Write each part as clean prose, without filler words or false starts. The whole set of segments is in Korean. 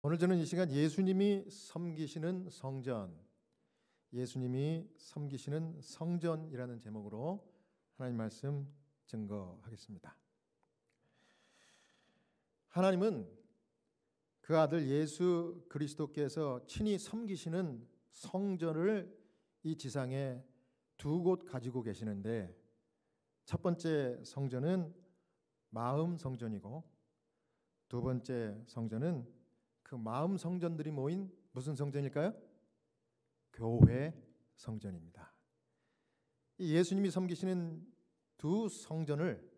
오늘 저는 이 시간 예수님이 섬기시는 성전, 예수님이 섬기시는 성전이라는 제목으로 하나님 말씀 증거하겠습니다. 하나님은 그 아들 예수 그리스도께서 친히 섬기시는 성전을 이 지상에 두 곳 가지고 계시는데, 첫 번째 성전은 마음 성전이고 두 번째 성전은 그 마음 성전들이 모인 무슨 성전일까요? 교회 성전입니다. 이 예수님이 섬기시는 두 성전을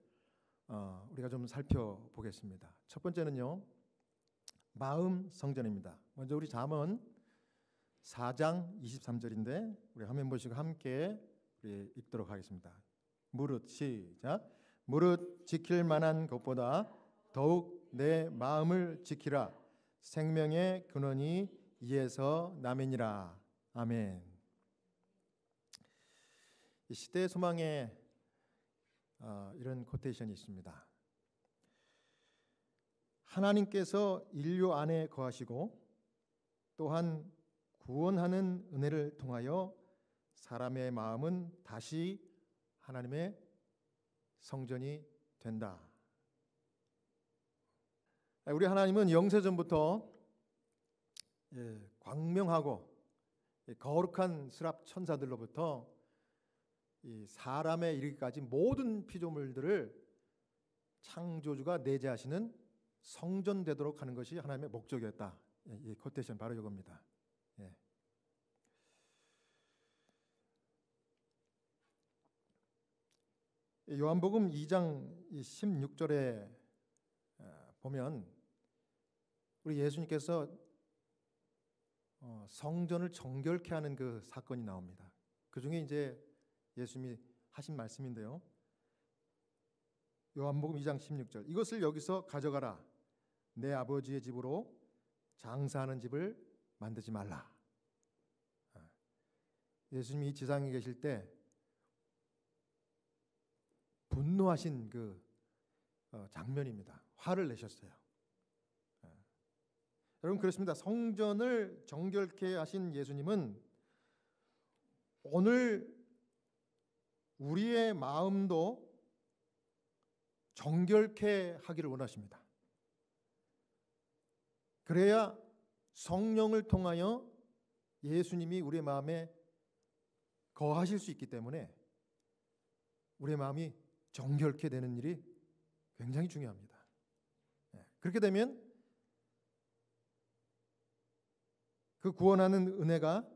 우리가 좀 살펴보겠습니다. 첫 번째는요, 마음 성전입니다. 먼저 우리 잠언 4장 23절인데 우리 화면 보시고 함께 우리 읽도록 하겠습니다. 무릇 시작. 무릇 지킬 만한 것보다 더욱 내 마음을 지키라. 생명의 근원이 이에서 나매니라. 아멘. 이 시대의 소망에 이런 코테이션이 있습니다. 하나님께서 인류 안에 거하시고 또한 구원하는 은혜를 통하여 사람의 마음은 다시 하나님의 성전이 된다. 우리 하나님은 영세전부터 광명하고 거룩한 스랍 천사들로부터 이 사람에 이르기까지 모든 피조물들을 창조주가 내재하시는 성전 되도록 하는 것이 하나님의 목적이었다. 이 코테이션 바로 이겁니다. 요한복음 2장 16절에 보면 우리 예수님께서 성전을 정결케 하는 그 사건이 나옵니다. 그 중에 이제 예수님이 하신 말씀인데요. 요한복음 2장 16절. 이것을 여기서 가져가라. 내 아버지의 집으로 장사하는 집을 만들지 말라. 예수님이 이 지상에 계실 때 분노하신 그 장면입니다. 화를 내셨어요. 여러분, 그렇습니다. 성전을 정결케 하신 예수님은 오늘 우리의 마음도 정결케 하기를 원하십니다. 그래야 성령을 통하여 예수님이 우리의 마음에 거하실 수 있기 때문에 우리의 마음이 정결케 되는 일이 굉장히 중요합니다. 그렇게 되면 그 구원하는 은혜가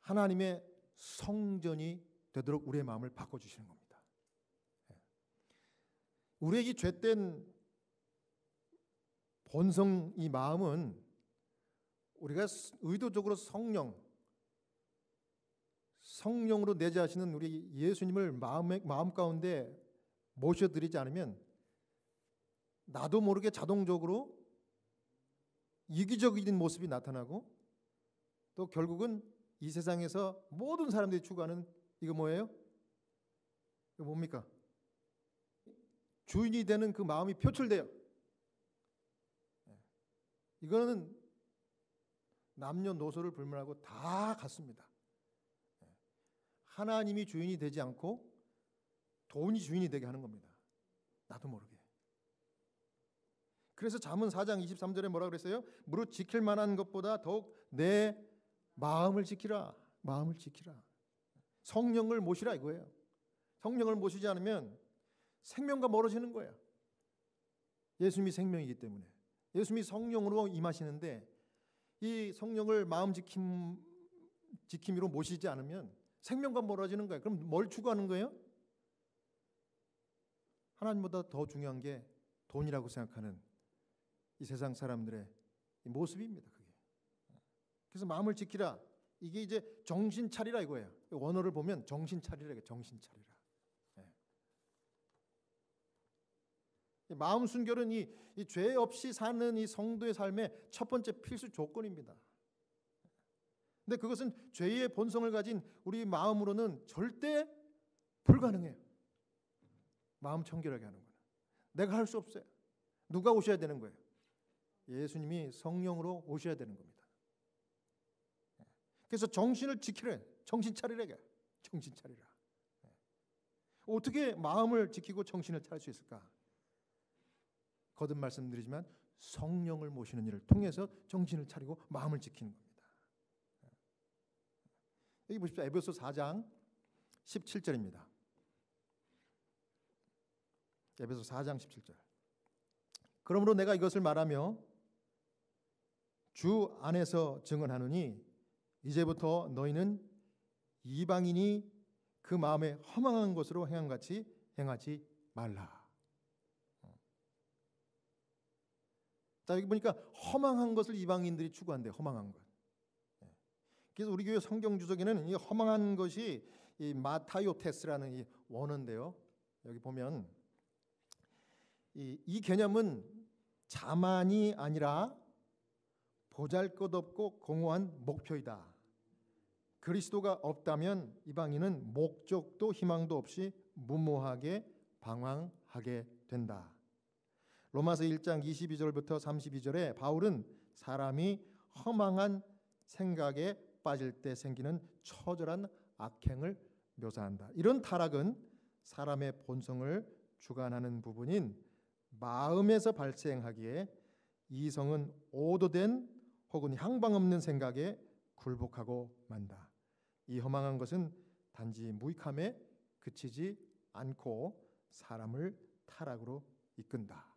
하나님의 성전이 되도록 우리의 마음을 바꿔주시는 겁니다. 우리의 이 죄된 본성, 이 마음은 우리가 의도적으로 성령으로 내재하시는 우리 예수님을 마음 가운데 모셔드리지 않으면 나도 모르게 자동적으로 이기적인 모습이 나타나고, 또 결국은 이 세상에서 모든 사람들이 추구하는 이거 뭐예요? 이거 뭡니까? 주인이 되는 그 마음이 표출돼요. 이거는 남녀노소를 불문하고 다 같습니다. 하나님이 주인이 되지 않고 돈이 주인이 되게 하는 겁니다. 나도 모르게. 그래서 잠언 4장 23절에 뭐라고 그랬어요? 무릇 지킬 만한 것보다 더욱 내 마음을 지키라. 마음을 지키라. 성령을 모시라 이거예요. 성령을 모시지 않으면 생명과 멀어지는 거예요. 예수님이 생명이기 때문에. 예수님이 성령으로 임하시는데 이 성령을 마음 지킴이로 모시지 않으면 생명과 멀어지는 거예요. 그럼 뭘 추구하는 거예요? 하나님보다 더 중요한 게 돈이라고 생각하는 이 세상 사람들의 이 모습입니다. 그게. 그래서 마음을 지키라. 이게 이제 정신 차리라 이거예요. 원어를 보면 정신 차리라 이게 정신 차리라. 마음 순결은 이 죄 없이 사는 이 성도의 삶의 첫 번째 필수 조건입니다. 근데 그것은 죄의 본성을 가진 우리 마음으로는 절대 불가능해요. 마음 청결하게 하는 거는. 내가 할 수 없어요. 누가 오셔야 되는 거예요? 예수님이 성령으로 오셔야 되는 겁니다. 그래서 정신을 지키래. 정신 차리래. 정신 차리라. 어떻게 마음을 지키고 정신을 차릴 수 있을까? 거듭 말씀드리지만 성령을 모시는 일을 통해서 정신을 차리고 마음을 지키는 겁니다. 여기 보십시오. 에베소 4장 17절입니다. 에베소 4장 17절. 그러므로 내가 이것을 말하며 주 안에서 증언하노니 이제부터 너희는 이방인이 그 마음에 허망한 것으로 행함같이 행하지 말라. 자, 여기 보니까 허망한 것을 이방인들이 추구한대요. 허망한 것. 그래서 우리 교회 성경 주석에는 이 허망한 것이 이 마타요테스라는 이 원어인데요. 여기 보면 이 개념은 자만이 아니라 보잘것없고 공허한 목표이다. 그리스도가 없다면 이방인은 목적도 희망도 없이 무모하게 방황하게 된다. 로마서 1장 22절부터 32절에 바울은 사람이 허망한 생각에 빠질 때 생기는 처절한 악행을 묘사한다. 이런 타락은 사람의 본성을 주관하는 부분인 마음에서 발생하기에 이성은 오도된 혹은 향방 없는 생각에 굴복하고 만다. 이 허망한 것은 단지 무익함에 그치지 않고 사람을 타락으로 이끈다.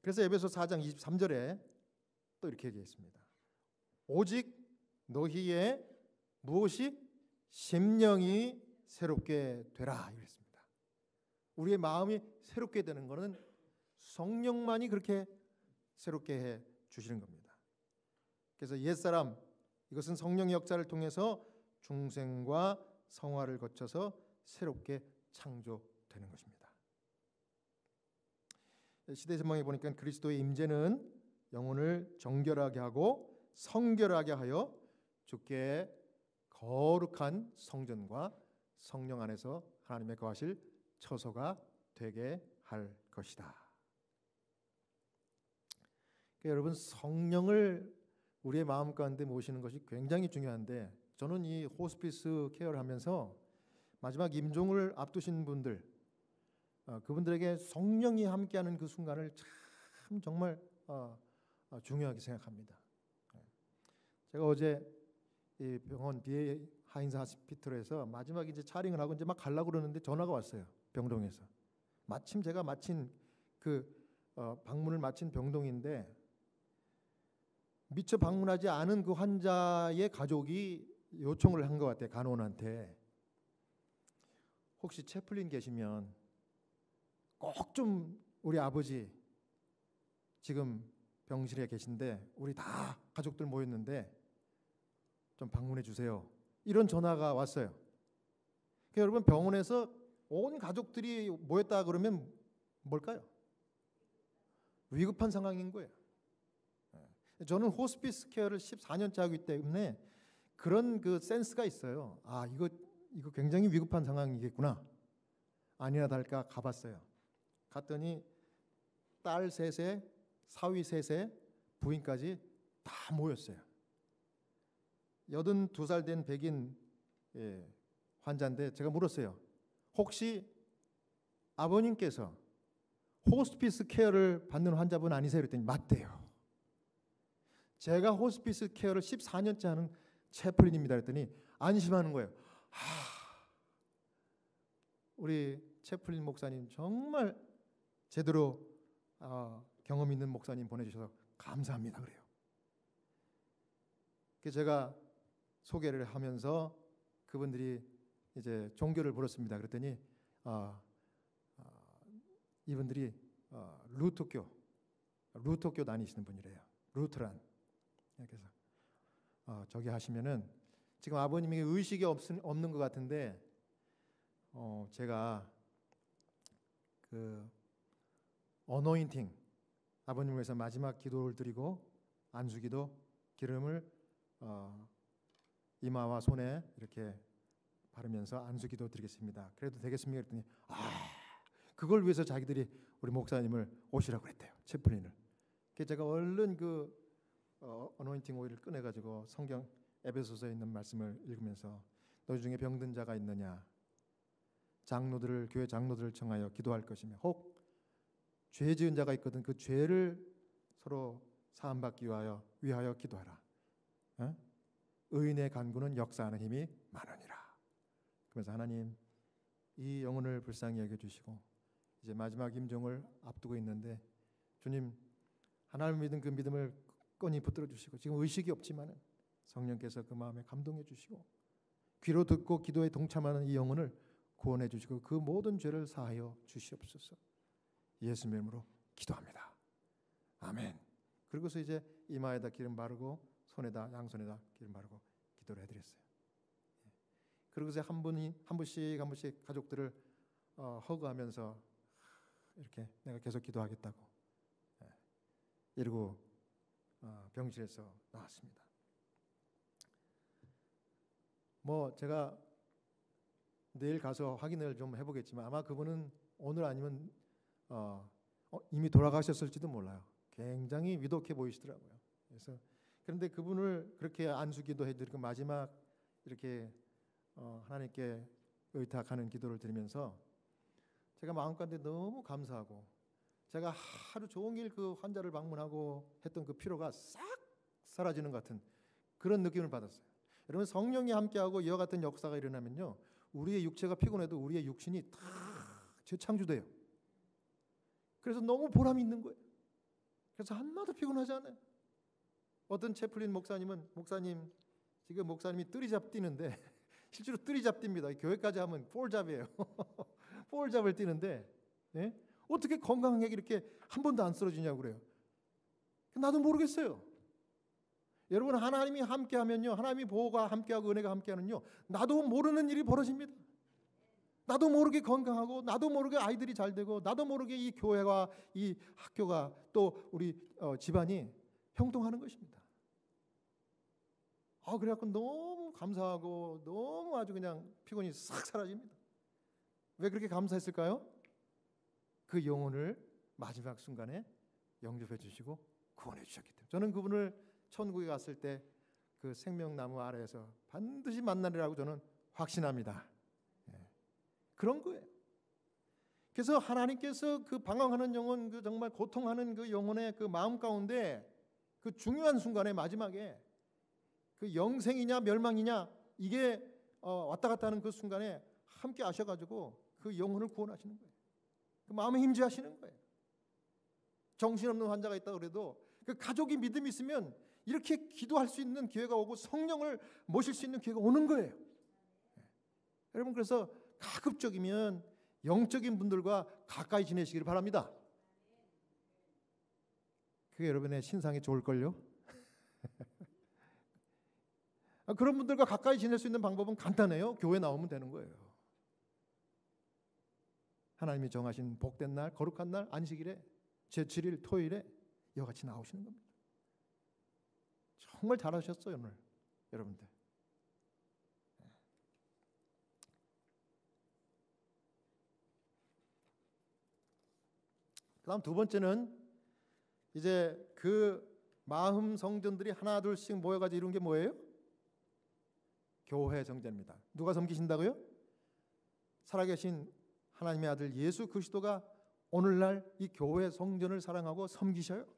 그래서 에베소 4장 23절에 또 이렇게 얘기했습니다. 오직 너희의 무엇이 심령이 새롭게 되라 이랬습니다. 우리의 마음이 새롭게 되는 것은 성령만이 그렇게 새롭게 해 주시는 겁니다. 그래서 옛사람, 이것은 성령의 역사를 통해서 중생과 성화를 거쳐서 새롭게 창조되는 것입니다. 시대전망에 보니까 그리스도의 임재는 영혼을 정결하게 하고 성결하게 하여 주께 거룩한 성전과 성령 안에서 하나님의 거하실 처소가 되게 할 것이다. 그러니까 여러분, 성령을 우리의 마음 가운데 모시는 것이 굉장히 중요한데, 저는 이 호스피스 케어를 하면서 마지막 임종을 앞두신 분들, 그분들에게 성령이 함께하는 그 순간을 참 정말 중요하게 생각합니다. 제가 어제 이 병원 BA 하인스 하스피털에서 마지막 이제 차링을 하고 이제 막 가려고 그러는데 전화가 왔어요. 병동에서. 마침 제가 마친 그 방문을 마친 병동인데, 미처 방문하지 않은 그 환자의 가족이 요청을 한 것 같아요. 간호원한테. 혹시 채플린 계시면 꼭 좀 우리 아버지 지금 병실에 계신데 우리 다 가족들 모였는데 좀 방문해 주세요. 이런 전화가 왔어요. 그러니까 여러분, 병원에서 온 가족들이 모였다 그러면 뭘까요? 위급한 상황인 거예요. 저는 호스피스 케어를 14년째 하기 때문에 그런 그 센스가 있어요. 아, 이거 굉장히 위급한 상황이겠구나. 아니나 다를까 가봤어요. 갔더니 딸 셋에 사위 셋에 부인까지 다 모였어요. 82살 된 백인 환자인데 제가 물었어요. 혹시 아버님께서 호스피스 케어를 받는 환자분 아니세요? 그랬더니 맞대요. 제가 호스피스 케어를 14년째 하는 채플린입니다. 그랬더니 안심하는 거예요. 우리 채플린 목사님 정말 제대로 경험 있는 목사님 보내주셔서 감사합니다. 그래요. 그래서 제가 소개를 하면서 그분들이 이제 종교를 물었습니다. 그랬더니 이분들이 루터교 다니시는 분이래요. 루트란. 그래서 저기 하시면은 지금 아버님이 의식이 없는 것 같은데 제가 그 어노인팅 아버님을 위해서 마지막 기도를 드리고 안수기도 기름을 이마와 손에 이렇게 바르면서 안수기도 드리겠습니다. 그래도 되겠습니까? 그랬더니 그걸 위해서 자기들이 우리 목사님을 오시라고 그랬대요. 채플린을. 그래서 제가 얼른 그 어노인팅 오일을 꺼내가지고 성경 에베소서에 있는 말씀을 읽으면서 너희 중에 병든 자가 있느냐, 교회 장로들을 청하여 기도할 것이며, 혹 죄 지은 자가 있거든 그 죄를 서로 사함받기 위하여 기도하라. 의인의 간구는 역사하는 힘이 많으니라. 그래서 하나님, 이 영혼을 불쌍히 여겨주시고 이제 마지막 임종을 앞두고 있는데 주님, 하나님을 믿은 그 믿음을 굳건히 붙들어 주시고, 지금 의식이 없지만 성령께서 그 마음에 감동해 주시고 귀로 듣고 기도에 동참하는 이 영혼을 구원해 주시고 그 모든 죄를 사하여 주시옵소서. 예수님의 이름으로 기도합니다. 아멘. 그리고서 이제 이마에다 기름 바르고 양손에다 기름 바르고 기도를 해드렸어요. 그리고서 한 분씩 가족들을 허그하면서 이렇게 내가 계속 기도하겠다고 이러고 병실에서 나왔습니다. 뭐 제가 내일 가서 확인을 좀 해보겠지만 아마 그분은 오늘 아니면 이미 돌아가셨을지도 몰라요. 굉장히 위독해 보이시더라고요. 그래서 그런데 그분을 그렇게 안수기도 해드리고 마지막 이렇게 하나님께 의탁하는 기도를 드리면서 제가 마음가운데 너무 감사하고, 제가 하루 종일 그 환자를 방문하고 했던 그 피로가 싹 사라지는 것 같은 그런 느낌을 받았어요. 여러분, 성령이 함께하고 이와 같은 역사가 일어나면요, 우리의 육체가 피곤해도 우리의 육신이 다 재창조돼요. 그래서 너무 보람이 있는 거예요. 그래서 하나도 피곤하지 않아요. 어떤 채플린 목사님 지금 목사님이 뜨리잡 뛰는데 실제로 뜨리잡 뜁니다. 교회까지 하면 폴잡이에요. 폴잡을 뛰는데 어떻게 건강하게 이렇게 한 번도 안 쓰러지냐고 그래요. 나도 모르겠어요. 여러분, 하나님이 함께하면요, 하나님이 보호가 함께하고 은혜가 함께하면요, 나도 모르는 일이 벌어집니다. 나도 모르게 건강하고, 나도 모르게 아이들이 잘 되고, 나도 모르게 이 교회와 이 학교가 또 우리 집안이 형통하는 것입니다. 그래갖고 너무 감사하고 너무 아주 그냥 피곤이 싹 사라집니다. 왜 그렇게 감사했을까요? 그 영혼을 마지막 순간에 영접해 주시고 구원해 주셨기 때문에. 저는 그분을 천국에 갔을 때 그 생명나무 아래에서 반드시 만나리라고 저는 확신합니다. 그런 거예요. 그래서 하나님께서 그 방황하는 영혼, 그 정말 고통하는 그 영혼의 그 마음 가운데 그 중요한 순간에 마지막에 그 영생이냐 멸망이냐 이게 왔다 갔다 하는 그 순간에 함께 하셔가지고 그 영혼을 구원하시는 거예요. 그 마음에 힘주하시는 거예요. 정신없는 환자가 있다 그래도 그 가족이 믿음이 있으면 이렇게 기도할 수 있는 기회가 오고 성령을 모실 수 있는 기회가 오는 거예요. 여러분, 그래서 가급적이면 영적인 분들과 가까이 지내시기를 바랍니다. 그게 여러분의 신상에 좋을걸요? 그런 분들과 가까이 지낼 수 있는 방법은 간단해요. 교회 나오면 되는 거예요. 하나님이 정하신 복된 날, 거룩한 날, 안식일에 제7일 토요일에 이와 같이 나오시는 겁니다. 정말 잘하셨어요, 오늘 여러분들. 그다음 두 번째는 이제 그 마음 성전들이 하나 둘씩 모여가지고 이룬 게 뭐예요? 교회 성전입니다. 누가 섬기신다고요? 살아계신 하나님의 아들 예수 그리스도가 오늘날 이 교회 성전을 사랑하고 섬기십니다.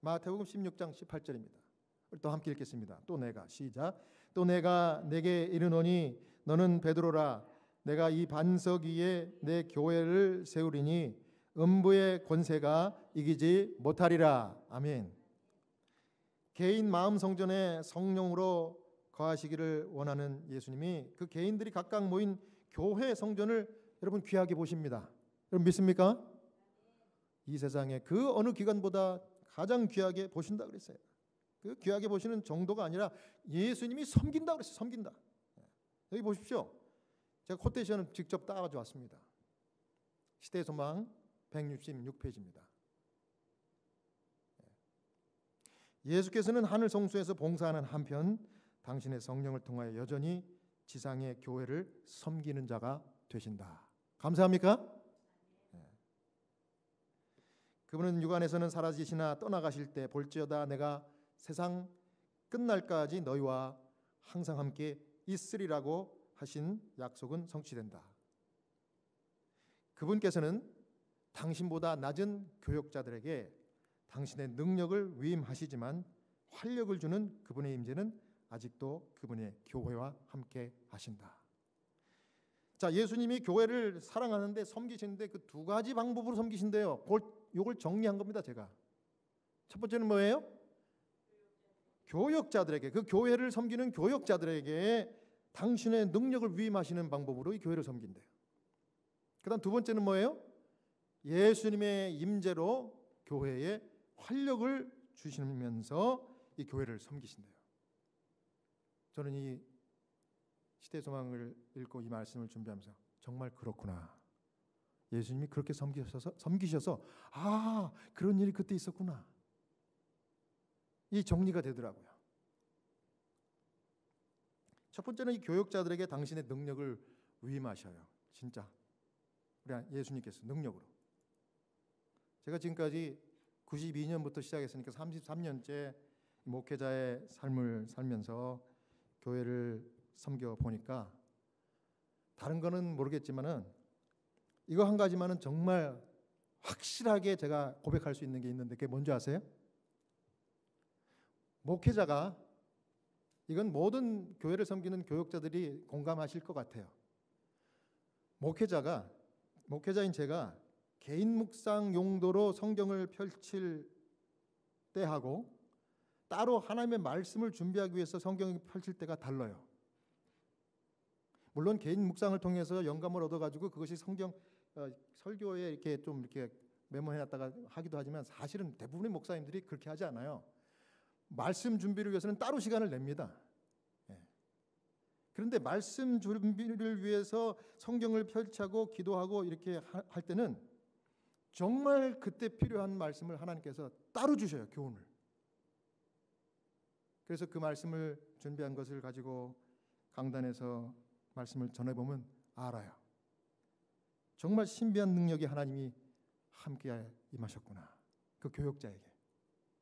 마태복음 16장 18절입니다. 또 함께 읽겠습니다. 또 내가 시작. 또 내가 내게 이르노니 너는 베드로라. 내가 이 반석 위에 내 교회를 세우리니 음부의 권세가 이기지 못하리라. 아멘. 개인 마음 성전에 성령으로 거하시기를 원하는 예수님이 그 개인들이 각각 모인 교회 성전을 여러분 귀하게 보십니다. 여러분 믿습니까? 이 세상에 그 어느 기관보다 가장 귀하게 보신다 그랬어요. 그 귀하게 보시는 정도가 아니라 예수님이 섬긴다 그랬어요. 섬긴다. 여기 보십시오. 제가 코테이션을 직접 따가지고 왔습니다. 시대의 소망 166페이지입니다. 예수께서는 하늘 성소에서 봉사하는 한편 당신의 성령을 통하여 여전히 지상의 교회를 섬기는 자가 되신다. 감사합니까? 그분은 육안에서는 사라지시나 떠나가실 때 볼지어다 내가 세상 끝날까지 너희와 항상 함께 있으리라고 하신 약속은 성취된다. 그분께서는 당신보다 낮은 교역자들에게 당신의 능력을 위임하시지만 활력을 주는 그분의 임재는 아직도 그분의 교회와 함께 하신다. 자, 예수님이 교회를 사랑하는데 섬기시는데 그 두 가지 방법으로 섬기신대요. 이걸 정리한 겁니다, 제가. 첫 번째는 뭐예요? 교역자들에게, 그 교회를 섬기는 교역자들에게 당신의 능력을 위임하시는 방법으로 이 교회를 섬긴대요. 그다음 두 번째는 뭐예요? 예수님의 임재로 교회에 활력을 주시면서 이 교회를 섬기신대요. 저는 이 시대소망을 읽고 이 말씀을 준비하면서 정말 그렇구나. 예수님이 그렇게 섬기셔서 아, 그런 일이 그때 있었구나. 이 정리가 되더라고요. 첫 번째는 이 교역자들에게 당신의 능력을 위임하셔요. 진짜 우리 예수님께서 능력으로. 제가 지금까지 92년부터 시작했으니까 33년째 목회자의 삶을 살면서 교회를 섬겨 보니까 다른 거는 모르겠지만은 이거 한 가지만은 정말 확실하게 제가 고백할 수 있는 게 있는데 그게 뭔지 아세요? 목회자가, 이건 모든 교회를 섬기는 교역자들이 공감하실 것 같아요. 목회자인 제가 개인 묵상 용도로 성경을 펼칠 때하고 따로 하나님의 말씀을 준비하기 위해서 성경을 펼칠 때가 달라요. 물론 개인 묵상을 통해서 영감을 얻어가지고 그것이 성경 설교에 이렇게 좀 이렇게 메모해놨다가 하기도 하지만 사실은 대부분의 목사님들이 그렇게 하지 않아요. 말씀 준비를 위해서는 따로 시간을 냅니다. 그런데 말씀 준비를 위해서 성경을 펼치고 기도하고 이렇게 할 때는 정말 그때 필요한 말씀을 하나님께서 따로 주셔요. 교훈을. 그래서 그 말씀을 준비한 것을 가지고 강단에서 말씀을 전해보면 알아요. 정말 신비한 능력이 하나님이 함께 임하셨구나. 그 교역자에게,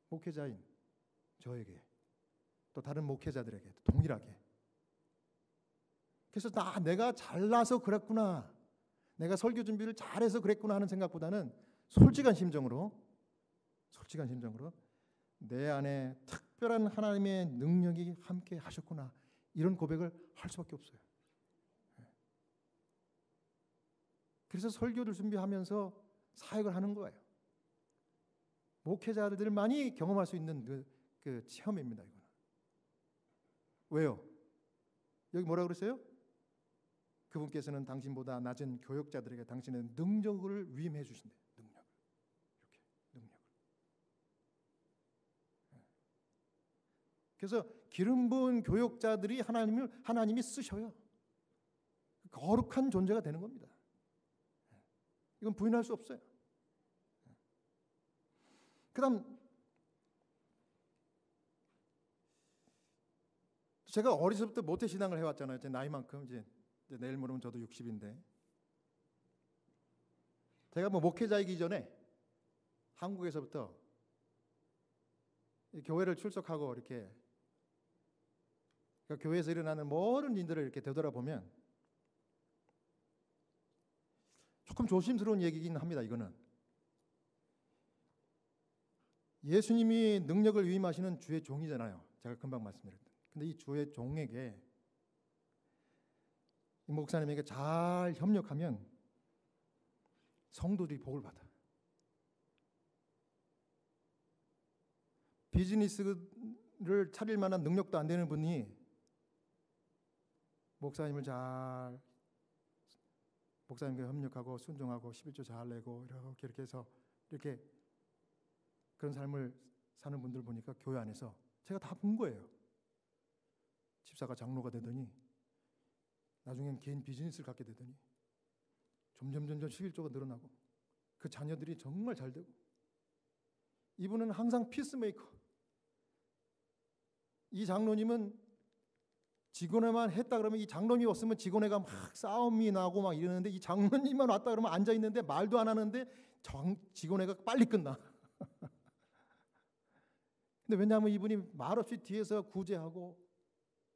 목회자인 저에게, 또 다른 목회자들에게 동일하게. 그래서 내가 잘나서 그랬구나, 내가 설교 준비를 잘해서 그랬구나 하는 생각보다는 솔직한 심정으로 내 안에 특별한 하나님의 능력이 함께 하셨구나, 이런 고백을 할 수밖에 없어요. 그래서 설교를 준비하면서 사역을 하는 거예요. 목회자들만이 경험할 수 있는 그 체험입니다. 이거는. 왜요? 여기 뭐라 그랬어요? 그분께서는 당신보다 낮은 교역자들에게 당신의 능력을 위임해 주신대. 능력을. 그래서 기름 부은 교역자들이 하나님이 쓰셔요. 거룩한 존재가 되는 겁니다. 이건 부인할 수 없어요. 그다음 제가 어리서부터 모태신앙을 해왔잖아요. 제 나이만큼 이제 내일 모레면 저도 60인데 제가 목회자이기 전에 한국에서부터 교회를 출석하고 이렇게 그러니까 교회에서 일어나는 모든 일들을 이렇게 되돌아보면 조금 조심스러운 얘기긴 합니다. 이거는 예수님이 능력을 위임하시는 주의 종이잖아요. 제가 금방 말씀드렸던. 근데 이 주의 종에게, 이 목사님에게 잘 협력하면 성도들이 복을 받아. 비즈니스를 차릴 만한 능력도 안 되는 분이 목사님과 협력하고 순종하고 11조 잘 내고 이렇게 해서 이렇게 그런 삶을 사는 분들 보니까 교회 안에서 제가 다 본 거예요. 집사가 장로가 되더니 나중엔 개인 비즈니스를 갖게 되더니 점점 11조가 늘어나고 그 자녀들이 정말 잘 되고, 이분은 항상 피스메이커. 이 장로님은 직원에만 했다 그러면 이 장로님이 없으면 직원회가 막 싸움이 나고 막 이러는데 이 장로님만 왔다 그러면 앉아 있는데 말도 안 하는데 직원회가 빨리 끝나. 근데 왜냐하면 이분이 말없이 뒤에서 구제하고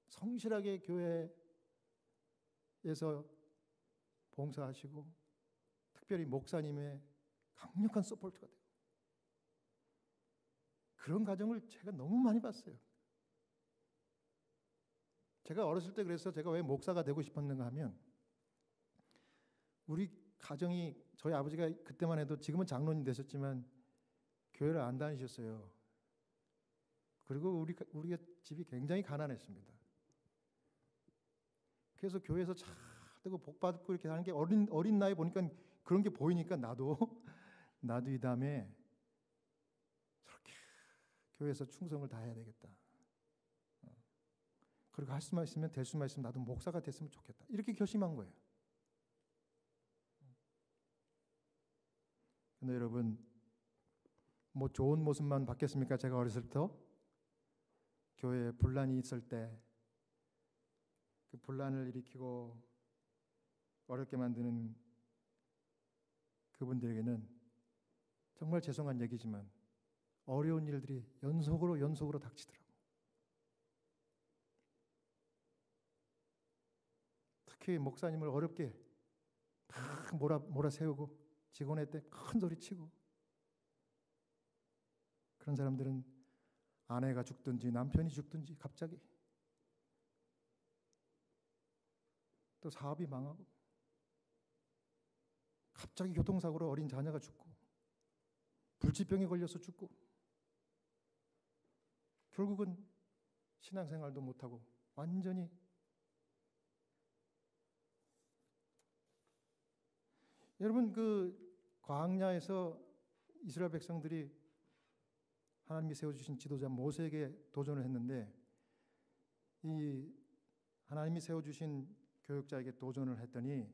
성실하게 교회에서 봉사하시고 특별히 목사님의 강력한 서포트가 돼요. 그런 가정을 제가 너무 많이 봤어요. 제가 어렸을 때 그래서 제가 왜 목사가 되고 싶었는가 하면 우리 가정이 저희 아버지가 그때만 해도 지금은 장로님 되셨지만 교회를 안 다니셨어요. 그리고 우리 집이 굉장히 가난했습니다. 그래서 교회에서 자꾸 복 받고 이렇게 하는 게 어린 나이 보니까 그런 게 보이니까 나도 이 다음에 저렇게 교회에서 충성을 다해야 되겠다. 그리고 할 수만 있으면 될 수만 있으면 나도 목사가 됐으면 좋겠다. 이렇게 결심한 거예요. 근데 여러분 뭐 좋은 모습만 봤겠습니까? 제가 어렸을 때부터 교회에 분란이 있을 때 그 분란을 일으키고 어렵게 만드는 그분들에게는 정말 죄송한 얘기지만 어려운 일들이 연속으로 닥치더라고. 특히 목사님을 어렵게 막 몰아세우고 직원회 때 큰 소리 치고 그런 사람들은 아내가 죽든지 남편이 죽든지 갑자기 또 사업이 망하고 갑자기 교통사고로 어린 자녀가 죽고 불치병에 걸려서 죽고 결국은 신앙생활도 못하고 완전히 여러분 그 광야에서 이스라엘 백성들이 하나님이 세워주신 지도자 모세에게 도전을 했는데 이 하나님이 세워주신 교육자에게 도전을 했더니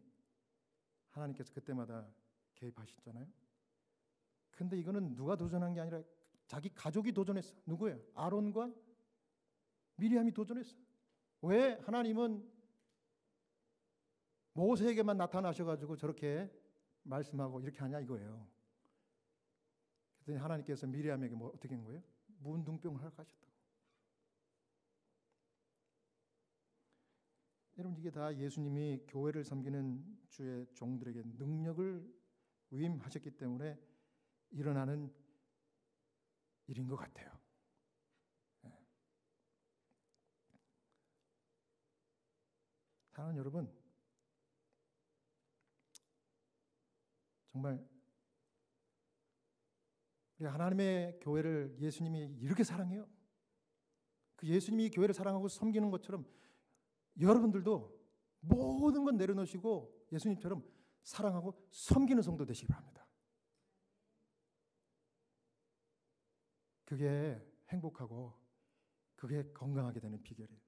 하나님께서 그때마다 개입하셨잖아요. 근데 이거는 누가 도전한 게 아니라 자기 가족이 도전했어. 누구예요? 아론과 미리암이 도전했어. 왜 하나님은 모세에게만 나타나셔가지고 저렇게 말씀하고 이렇게 하냐 이거예요. 그랬더니 하나님께서 미리암에게 뭐 어떻게 한 거예요? 문둥병을 허락하셨다고. 여러분 이게 다 예수님이 교회를 섬기는 주의 종들에게 능력을 위임하셨기 때문에 일어나는 일인 것 같아요. 사랑하는 여러분, 정말 우리 하나님의 교회를 예수님이 이렇게 사랑해요. 그 예수님이 교회를 사랑하고 섬기는 것처럼 여러분들도 모든 건 내려놓으시고 예수님처럼 사랑하고 섬기는 성도 되시기 바랍니다. 그게 행복하고 그게 건강하게 되는 비결이에요.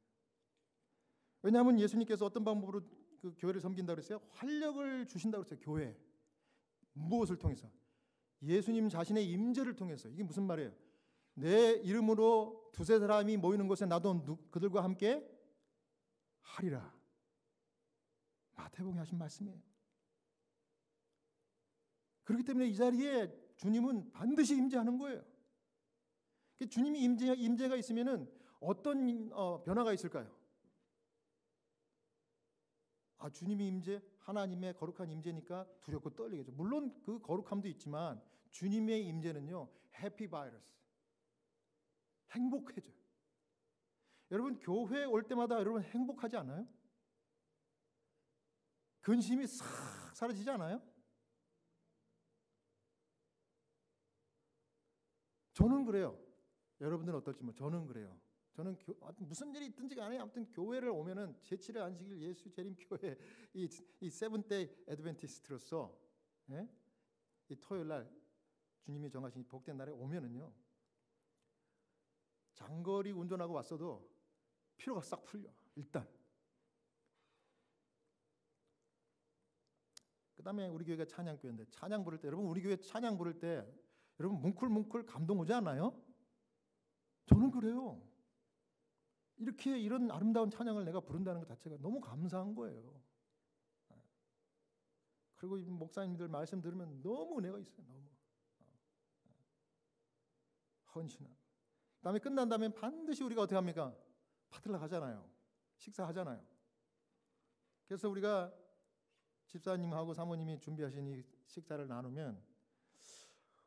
왜냐하면 예수님께서 어떤 방법으로 그 교회를 섬긴다고 그랬어요? 활력을 주신다고 그랬어요. 교회. 무엇을 통해서? 예수님 자신의 임재를 통해서. 이게 무슨 말이에요? 내 이름으로 두세 사람이 모이는 곳에 나도 그들과 함께 하리라. 마태복음에 하신 말씀이에요. 그렇기 때문에 이 자리에 주님은 반드시 임재하는 거예요. 주님이 임재가 있으면은 어떤 변화가 있을까요? 주님이 임재, 하나님의 거룩한 임재니까 두렵고 떨리겠죠. 물론 그 거룩함도 있지만 주님의 임재는요, 해피 바이러스, 행복해져요. 여러분 교회에 올 때마다 여러분 행복하지 않아요? 근심이 싹 사라지지 않아요? 저는 그래요. 여러분들은 어떨지 뭐 저는 그래요. 저는 무슨 일이 있든지 간에 아무튼 교회를 오면은 제7회 안식일 예수 재림 교회 이 세븐데이 애드벤티스트로서 이 토요일 날 주님이 정하신 복된 날에 오면은요 장거리 운전하고 왔어도 피로가 싹 풀려. 일단 그다음에 우리 교회가 찬양교회인데 찬양 부를 때 여러분 우리 교회 찬양 부를 때 여러분 뭉클뭉클 감동 오지 않아요? 저는 그래요. 이렇게 이런 아름다운 찬양을 내가 부른다는 것 자체가 너무 감사한 거예요. 그리고 이 목사님들 말씀 들으면 너무 은혜가 있어요. 너무 헌신하고. 그다음에 끝난 다음에 반드시 우리가 어떻게 합니까? 받으러 가잖아요. 식사하잖아요. 그래서 우리가 집사님하고 사모님이 준비하신 이 식사를 나누면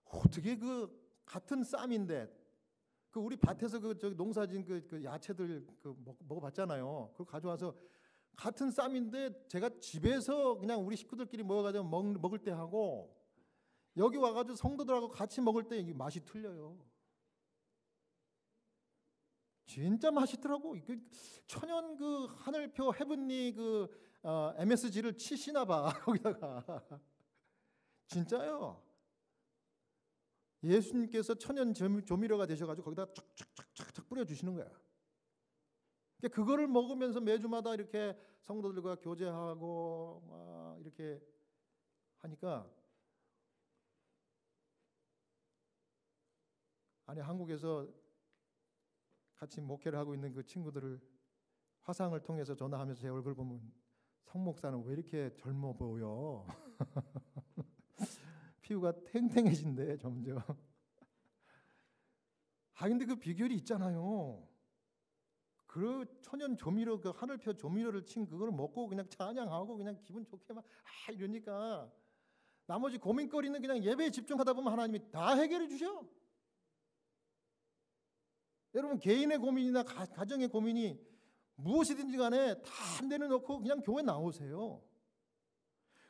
어떻게 그 같은 쌈인데 그 우리 밭에서 그 저기 농사진 그 야채들 그 먹어봤잖아요. 그걸 가져와서 같은 쌈인데 제가 집에서 그냥 우리 식구들끼리 모여가지고 먹을 때 하고 여기 와가지고 성도들하고 같이 먹을 때 이 맛이 틀려요. 진짜 맛있더라고. 천연 그 하늘표 헤븐리 그 MSG를 치시나 봐. 거기다가 진짜요. 예수님께서 천연 조미료가 되셔가지고 거기다 쫙쫙쫙쫙 뿌려주시는 거야. 그거를 먹으면서 매주마다 이렇게 성도들과 교제하고 막 이렇게 하니까 아니 한국에서 같이 목회를 하고 있는 그 친구들을 화상을 통해서 전화하면서 제 얼굴 보면 성 목사는 왜 이렇게 젊어 보여? 피부가 탱탱해진대 점점. 근데 그 비결이 있잖아요. 그 천연 조미료 그 하늘표 조미료를 친 그걸 먹고 그냥 찬양하고 그냥 기분 좋게 막 이러니까 나머지 고민거리는 그냥 예배에 집중하다 보면 하나님이 다 해결해 주셔. 여러분 개인의 고민이나 가정의 고민이 무엇이든지 간에 다 내려놓고 그냥 교회 나오세요.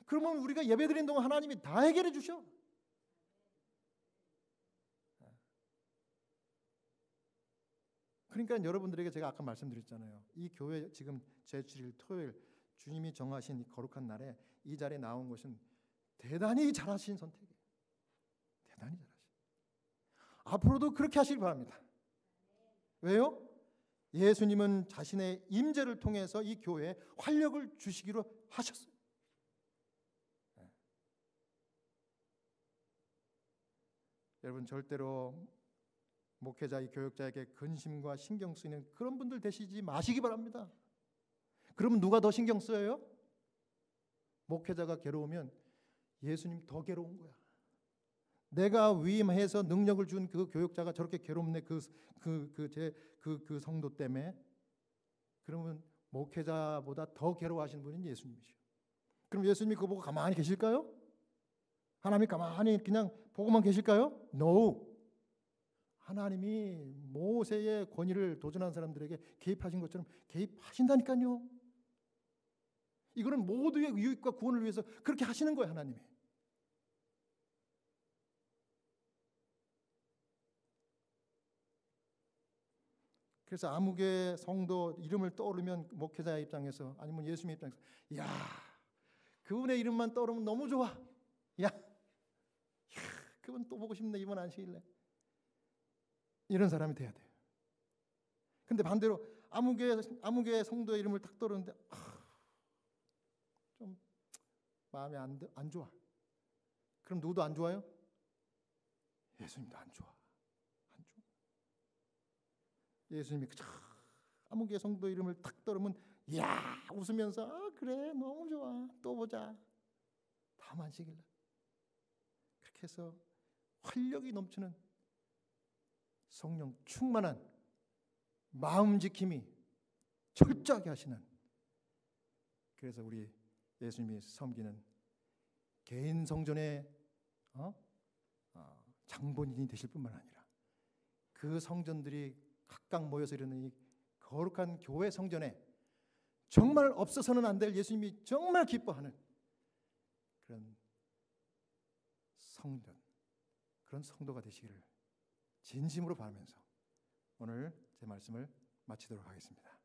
그러면 우리가 예배드리는 동안 하나님이 다 해결해 주셔. 그러니까 여러분들에게 제가 아까 말씀드렸잖아요. 이 교회 지금 제7일 토요일 주님이 정하신 이 거룩한 날에 이 자리에 나온 것은 대단히 잘하신 선택이에요. 대단히 잘하신. 앞으로도 그렇게 하시길 바랍니다. 왜요? 예수님은 자신의 임재를 통해서 이 교회에 활력을 주시기로 하셨어요. 여러분 절대로 목회자, 이 교역자에게 근심과 신경 쓰이는 그런 분들 되시지 마시기 바랍니다. 그러면 누가 더 신경 쓰여요? 목회자가 괴로우면 예수님 더 괴로운 거야. 내가 위임해서 능력을 준 그 교역자가 저렇게 괴롭네 그 성도 때문에. 그러면 목회자보다 더 괴로워하시는 분은 예수님이시죠. 그럼 예수님이 그거 보고 가만히 계실까요? 하나님이 가만히 그냥 보고만 계실까요? No. 하나님이 모세의 권위를 도전한 사람들에게 개입하신 것처럼 개입하신다니까요. 이거는 모두의 유익과 구원을 위해서 그렇게 하시는 거예요, 하나님이. 그래서 아무개 성도 이름을 떠오르면 목회자의 입장에서 아니면 예수님의 입장에서 야, 그분의 이름만 떠오르면 너무 좋아. 야, 그분 또 보고 싶네. 이번 안식일에. 이런 사람이 돼야 돼요. 근데 반대로 아무개 성도의 이름을 딱 떠오르는데 좀 마음이 안 좋아. 그럼 누구도 안 좋아요? 예수님도 안 좋아. 안 좋아. 예수님이 아무개 성도 이름을 딱 떠오르면 야 웃으면서 그래 너무 좋아 또 보자 다음 안식일날. 그렇게 해서 활력이 넘치는 성령 충만한 마음 지킴이 철저하게 하시는, 그래서 우리 예수님이 섬기는 개인 성전의 장본인이 되실 뿐만 아니라 그 성전들이 각각 모여서 이루는 이 거룩한 교회 성전에 정말 없어서는 안 될 예수님이 정말 기뻐하는 그런 성전, 그런 성도가 되시기를 진심으로 바라면서 오늘 제 말씀을 마치도록 하겠습니다.